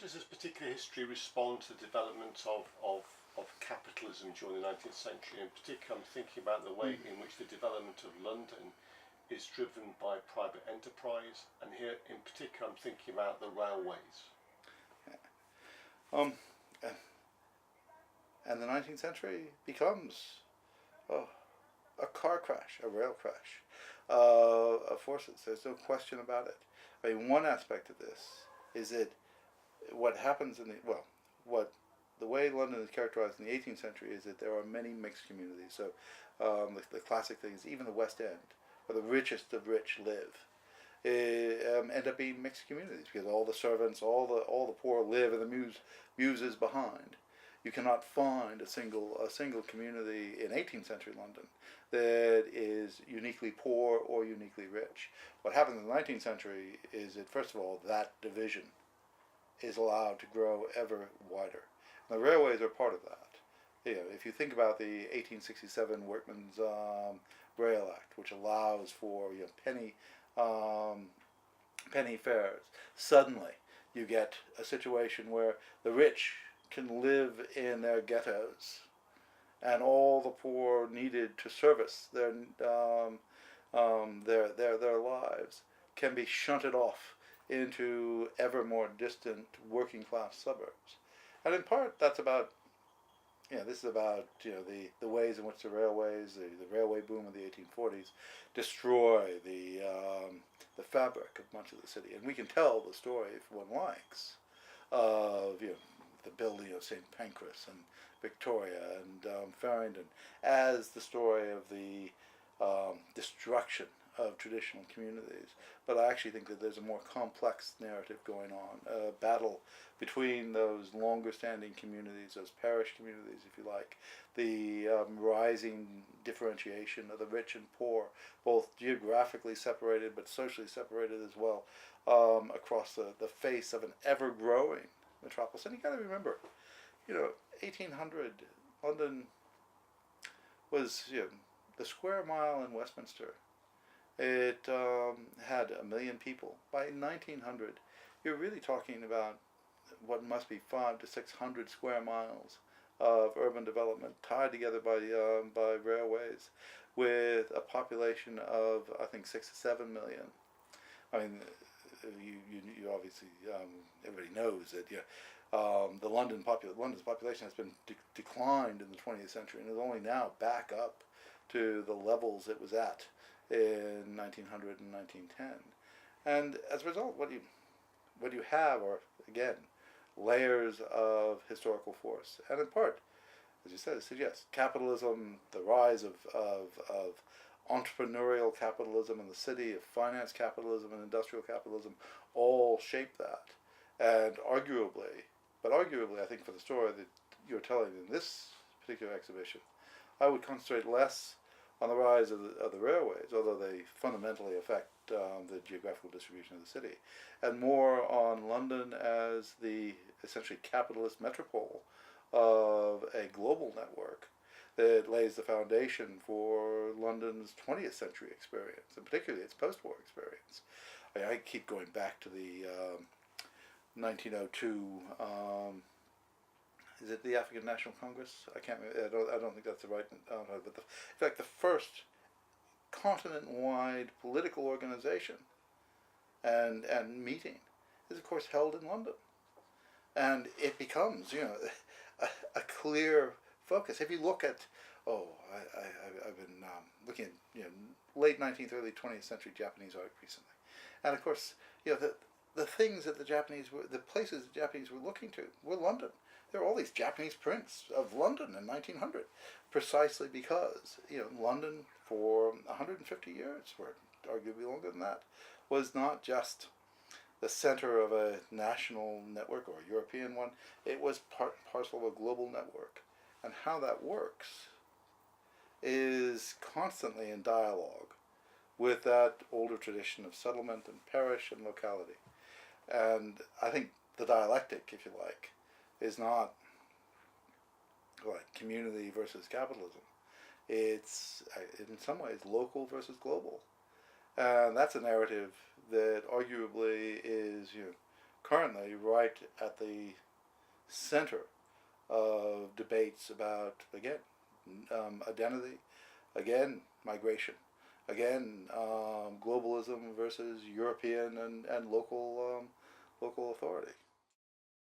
does this particular history respond to the development of capitalism during the 19th century? In particular, I'm thinking about the way in which the development of London is driven by private enterprise, and here in particular I'm thinking about the railways. Um, and the 19th century becomes a car crash, a rail crash of forces. There's no question about it. I mean, one aspect of this is that what happens what the way London is characterized in the 18th century is that there are many mixed communities. So the classic thing is even the West End, where the richest of rich live, end up being mixed communities because all the servants, all the poor live in the muses behind. You cannot find a single community in 18th century London that is uniquely poor or uniquely rich. What happens in the 19th century is that, first of all, that division is allowed to grow ever wider. And the railways are part of that. If you think about the 1867 Workmen's Rail Act, which allows for penny fares, suddenly you get a situation where the rich can live in their ghettos, and all the poor needed to service their lives can be shunted off into ever more distant working class suburbs. And in part, that's about this is about the ways in which the railways, the railway boom of the 1840s, destroy the fabric of much of the city. And we can tell the story, if one likes, of the building of St. Pancras and Victoria and Farringdon as the story of the destruction of traditional communities. But I actually think that there's a more complex narrative going on, a battle between those longer standing communities, those parish communities, if you like, the rising differentiation of the rich and poor, both geographically separated but socially separated as well, across the face of an ever-growing metropolis. And you got to remember, 1800, London was, the square mile in Westminster. It had 1 million people. By 1900, you're really talking about what must be 500 to 600 square miles of urban development tied together by railways, with a population of, I think, 6 to 7 million. I mean, you obviously, everybody knows that London's population has been declined in the 20th century and is only now back up to the levels it was at in 1900 and 1910. And as a result, what you have are, again, layers of historical force. And in part, as you said, it suggests capitalism, the rise of entrepreneurial capitalism in the city, of finance capitalism and industrial capitalism, all shape that. And arguably, I think for the story that you're telling in this particular exhibition, I would concentrate less on the rise of the railways, although they fundamentally affect the geographical distribution of the city, and more on London as the essentially capitalist metropole of a global network that lays the foundation for London's 20th century experience, and particularly its post-war experience. I keep going back to the 1902. Is it the African National Congress? I can't. I don't think that's the right. But in fact, the first continent-wide political organization and meeting is, of course, held in London, and it becomes, a clear focus. If you look at, I've been looking at late 19th, early 20th century Japanese art recently, and of course, the things that the places the Japanese were looking to were London. There are all these Japanese prints of London in 1900, precisely because London for 150 years, or arguably longer than that, was not just the center of a national network or a European one. It was part and parcel of a global network, and how that works is constantly in dialogue with that older tradition of settlement and parish and locality. And I think the dialectic, if you like, is not like community versus capitalism. It's in some ways local versus global, and that's a narrative that arguably is currently right at the center of debates about, again, identity, again, migration, again, globalism versus European and local authority.